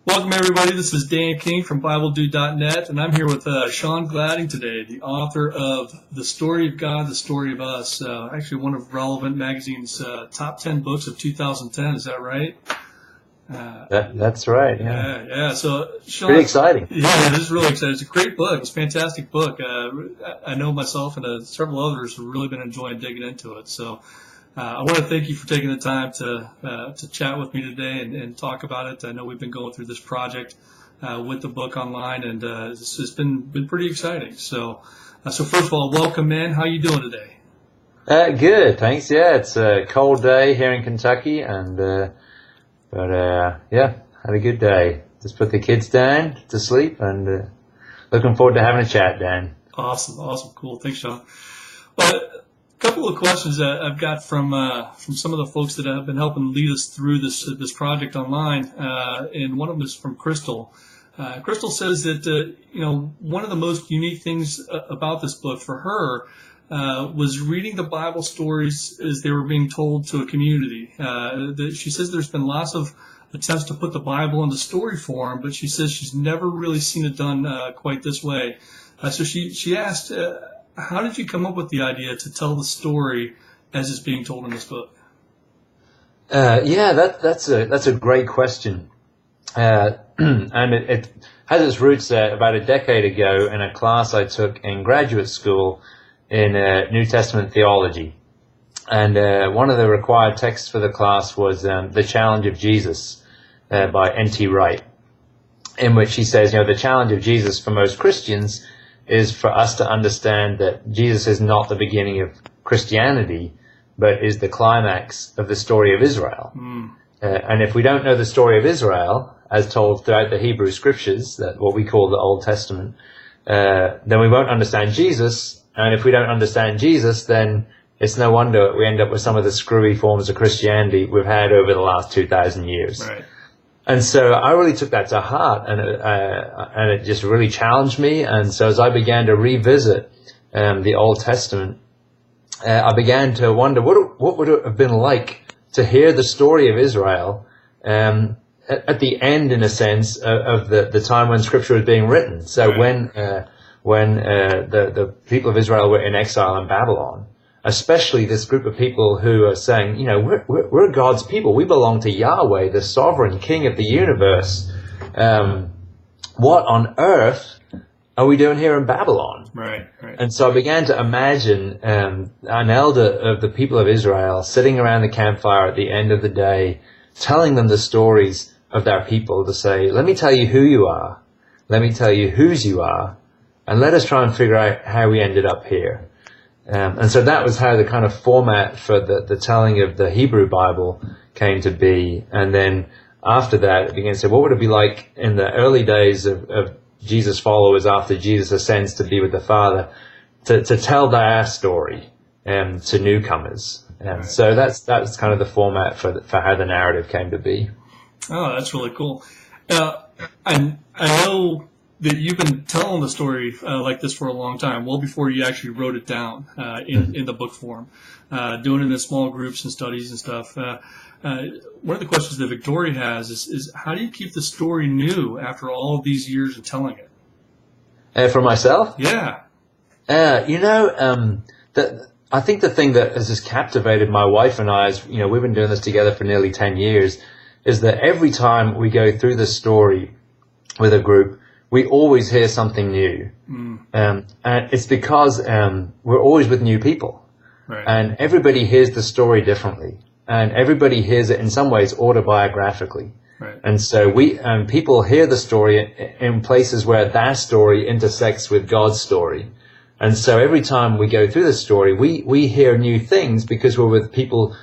Welcome, everybody. This is Dan King from BibleDude.net, and I'm here with Sean Gladding today, the author of The Story of God, The Story of Us, actually one of Relevant Magazine's top 10 books of 2010. Is that right? That's right. Yeah. Yeah. So, Sean, pretty exciting. Yeah, it is really exciting. It's a great book. It's a fantastic book. I know myself and several others have really been enjoying digging into it. So, I want to thank you for taking the time to chat with me today and talk about it. I know we've been going through this project with the book online, and it's been pretty exciting. So first of all, welcome, man. How are you doing today? Good, thanks. Yeah, it's a cold day here in Kentucky, and yeah, had a good day. Just put the kids down to sleep, and looking forward to having a chat, Dan. Awesome, cool. Thanks, Sean. Well, couple of questions that I've got from some of the folks that have been helping lead us through this project online, and one of them is from Crystal. Crystal says that one of the most unique things about this book for her was reading the Bible stories as they were being told to a community. She says there's been lots of attempts to put the Bible into story form, but she says she's never really seen it done quite this way. So she asked, how did you come up with the idea to tell the story as it's being told in this book? That's a great question, and it has its roots about a decade ago in a class I took in graduate school in New Testament theology, and one of the required texts for the class was The Challenge of Jesus by N.T. Wright, in which he says, the challenge of Jesus for most Christians is for us to understand that Jesus is not the beginning of Christianity, but is the climax of the story of Israel. And if we don't know the story of Israel, as told throughout the Hebrew Scriptures, that what we call the Old Testament, then we won't understand Jesus. And if we don't understand Jesus, then it's no wonder we end up with some of the screwy forms of Christianity we've had over the last 2,000 years. Right. And so I really took that to heart, and it just really challenged me. And so as I began to revisit the Old Testament, I began to wonder what would it have been like to hear the story of Israel at the end, in a sense, of the time when Scripture was being written. So right. when the people of Israel were in exile in Babylon, especially this group of people who are saying, we're God's people. We belong to Yahweh, the sovereign King of the universe. What on earth are we doing here in Babylon? Right. And so I began to imagine an elder of the people of Israel sitting around the campfire at the end of the day, telling them the stories of their people, to say, let me tell you who you are. Let me tell you whose you are. And let us try and figure out how we ended up here. And so that was how the kind of format for the telling of the Hebrew Bible came to be. And then after that, it began to say, what would it be like in the early days of Jesus' followers after Jesus ascends to be with the Father, to tell their story to newcomers. And so that's kind of the format for how the narrative came to be. Oh, that's really cool. I know that you've been telling the story like this for a long time, well before you actually wrote it down in the book form, doing it in small groups and studies and stuff. One of the questions that Victoria has is how do you keep the story new after all of these years of telling it? For myself? Yeah. I think the thing that has just captivated my wife and I is, we've been doing this together for nearly 10 years, is that every time we go through the story with a group, we always hear something new. And it's because we're always with new people. Right. And everybody hears the story differently. And everybody hears it in some ways autobiographically. Right. And so people hear the story in places where their story intersects with God's story. And so every time we go through the story, we hear new things because we're with people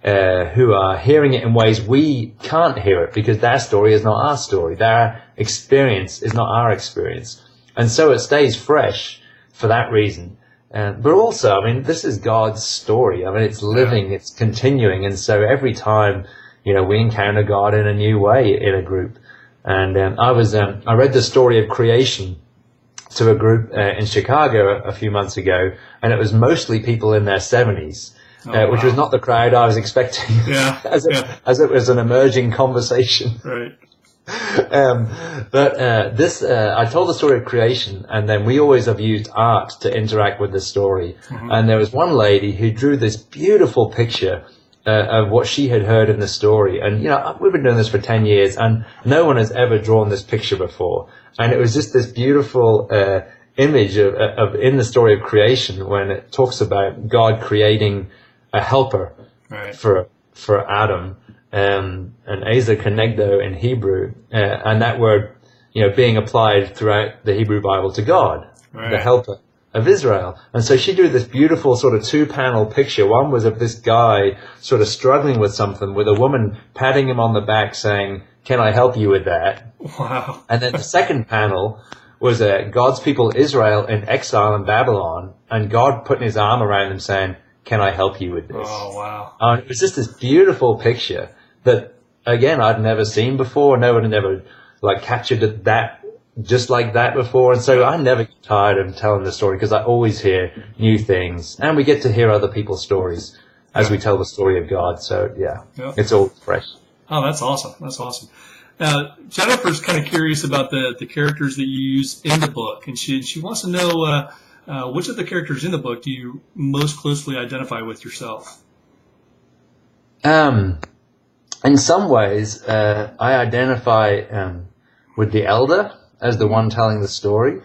who are hearing it in ways we can't hear it because their story is not our story. Their experience is not our experience. And so it stays fresh for that reason. But also, this is God's story. It's living, it's continuing. And so every time, we encounter God in a new way in a group. And I read the story of creation to a group in Chicago a few months ago, and it was mostly people in their 70s. Which was not the crowd I was expecting, as it was an emerging conversation. Right. I told the story of creation, and then we always have used art to interact with the story. Mm-hmm. And there was one lady who drew this beautiful picture of what she had heard in the story. And, we've been doing this for 10 years, and no one has ever drawn this picture before. And it was just this beautiful image of in the story of creation when it talks about God creating a helper for Adam. And Eza Kenegdo in Hebrew, and that word, being applied throughout the Hebrew Bible to God, the helper of Israel. And so she drew this beautiful sort of 2-panel picture. One was of this guy sort of struggling with something, with a woman patting him on the back saying, "Can I help you with that?" Wow. And then the second panel was God's people Israel in exile in Babylon, and God putting his arm around them saying, "Can I help you with this?" Oh, wow. It was just this beautiful picture that, again, I'd never seen before. No one had ever captured it just like that before. And so I never get tired of telling the story because I always hear new things, and we get to hear other people's stories as we tell the story of God. So it's all fresh. Oh, that's awesome. That's awesome. Jennifer's kind of curious about the characters that you use in the book, and she wants to know which of the characters in the book do you most closely identify with yourself? In some ways, I identify with the elder as the one telling the story,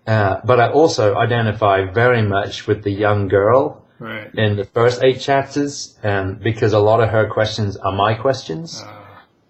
but I also identify very much with the young girl in the first 8 chapters, because a lot of her questions are my questions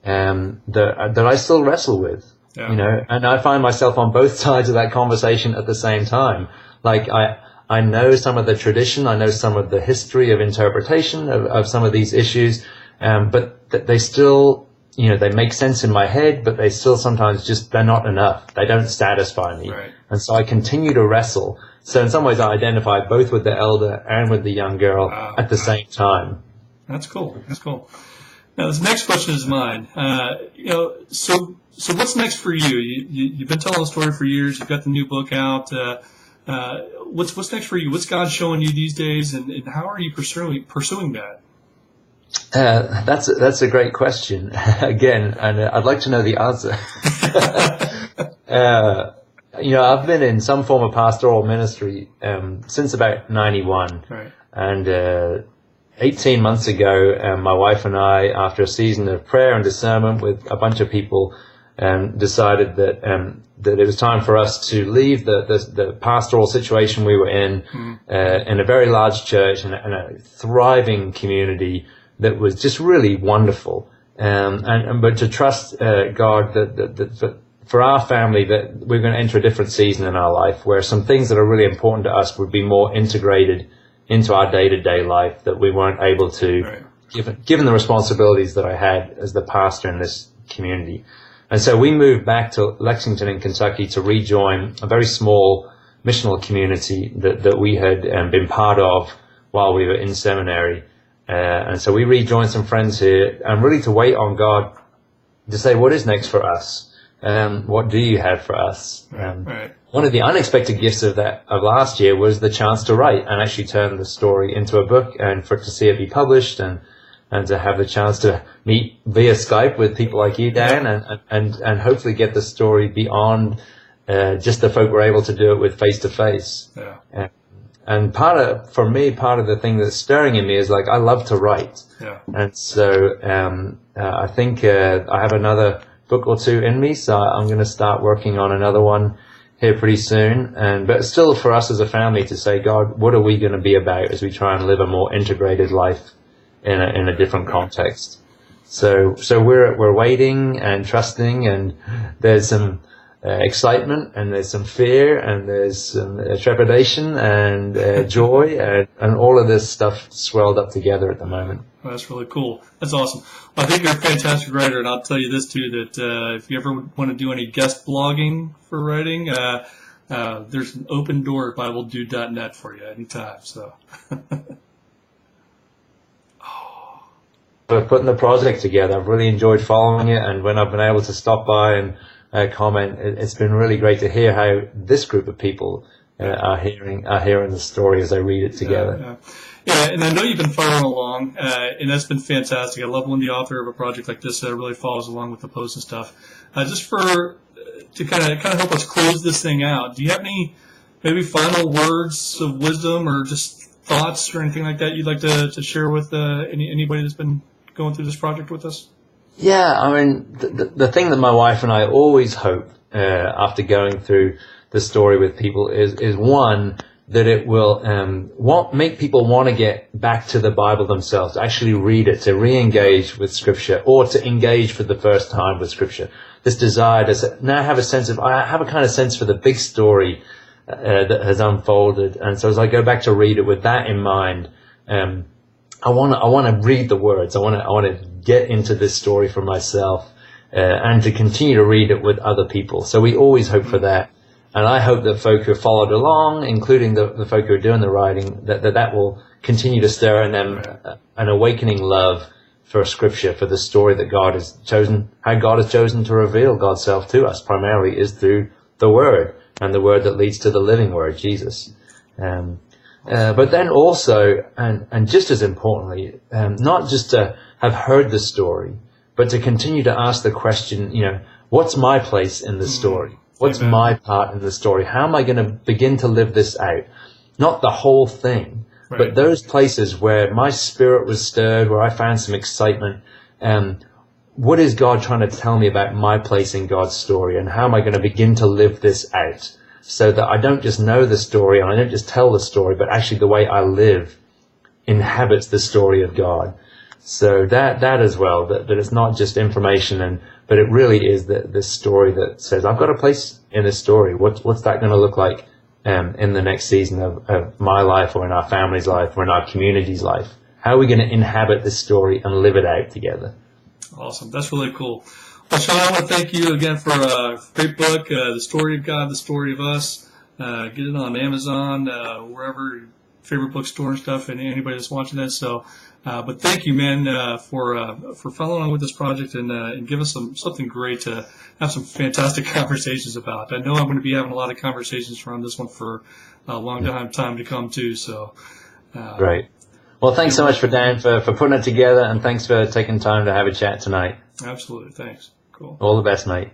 that I still wrestle with, and I find myself on both sides of that conversation at the same time. I know some of the tradition, I know some of the history of interpretation of some of these issues, but they still, they make sense in my head, but they still sometimes they're not enough. They don't satisfy me. Right. And so I continue to wrestle. So in some ways I identify both with the elder and with the young girl at the same time. That's cool. That's cool. Now this next question is mine. So what's next for you? You've been telling the story for years. You've got the new book out. What's next for you? What's God showing you these days, and how are you pursuing that? That's a great question again, and I'd like to know the answer. I've been in some form of pastoral ministry since about 91, and 18 months ago, my wife and I, after a season of prayer and discernment with a bunch of people, decided that it was time for us to leave the pastoral situation we were in a very large church and a thriving community that was just really wonderful, but to trust God that for our family that we're going to enter a different season in our life where some things that are really important to us would be more integrated into our day-to-day life that we weren't able to, given the responsibilities that I had as the pastor in this community. And so we moved back to Lexington in Kentucky to rejoin a very small missional community that we had been part of while we were in seminary. And so we rejoined some friends here, and really to wait on God to say, what is next for us? What do you have for us? One of the unexpected gifts of last year was the chance to write and actually turn the story into a book, and for to see it be published, and to have the chance to meet via Skype with people like you, Dan, and hopefully get the story beyond just the folk we're able to do it with face to face. And part of the thing that's stirring in me is I love to write. And so I think I have another book or two in me, so I'm going to start working on another one here pretty soon. But still for us as a family to say, God, what are we going to be about as we try and live a more integrated life in a different context? So we're waiting and trusting, and there's some excitement, and there's some fear, and there's some trepidation and joy, and all of this stuff swelled up together at the moment. Well, that's really cool. That's awesome. Well, I think you're a fantastic writer, and I'll tell you this too, that if you ever want to do any guest blogging for writing, there's an open door at BibleDude.net for you anytime. So. For putting the project together, I've really enjoyed following it, and when I've been able to stop by and comment, it's been really great to hear how this group of people are hearing the story as I read it together. Yeah, and I know you've been following along, and that's been fantastic. I love when the author of a project like this really follows along with the posts and stuff. Just to kind of help us close this thing out, do you have any maybe final words of wisdom or just thoughts or anything like that you'd like to share with anybody that's been going through this project with us? Yeah, I mean, the thing that my wife and I always hope after going through the story with people is one, that it will make people want to get back to the Bible themselves, to actually read it, to re-engage with Scripture, or to engage for the first time with Scripture. This desire to now have I have a kind of sense for the big story that has unfolded, and so as I go back to read it with that in mind, I want to read the words. I want to get into this story for myself, and to continue to read it with other people. So we always hope for that. And I hope that folk who have followed along, including the folk who are doing the writing, that will continue to stir in them an awakening love for Scripture, for the story that God has chosen, how God has chosen to reveal God's self to us, primarily is through the Word, and the Word that leads to the living Word, Jesus. But then also, and just as importantly, not just to have heard the story, but to continue to ask the question, what's my place in the story? What's my part in the story? How am I going to begin to live this out? Not the whole thing, but those places where my spirit was stirred, where I found some excitement. What is God trying to tell me about my place in God's story? And how am I going to begin to live this out so that I don't just know the story and I don't just tell the story, but actually the way I live inhabits the story of God. So that as well, that it's not just information, but it really is this story that says, I've got a place in this story. What's that going to look like in the next season of my life, or in our family's life, or in our community's life? How are we going to inhabit this story and live it out together? Awesome. That's really cool. Well, Sean, I want to thank you again for a great book, The Story of God, The Story of Us. Get it on Amazon, wherever your favorite bookstore and stuff, and anybody that's watching this. So, but thank you, man, for following on with this project and give us something great to have some fantastic conversations about. I know I'm going to be having a lot of conversations around this one for a long time to come too. So, great. Well, thanks so much for Dan for putting it together, and thanks for taking time to have a chat tonight. Absolutely. Thanks. Cool. All the best, mate.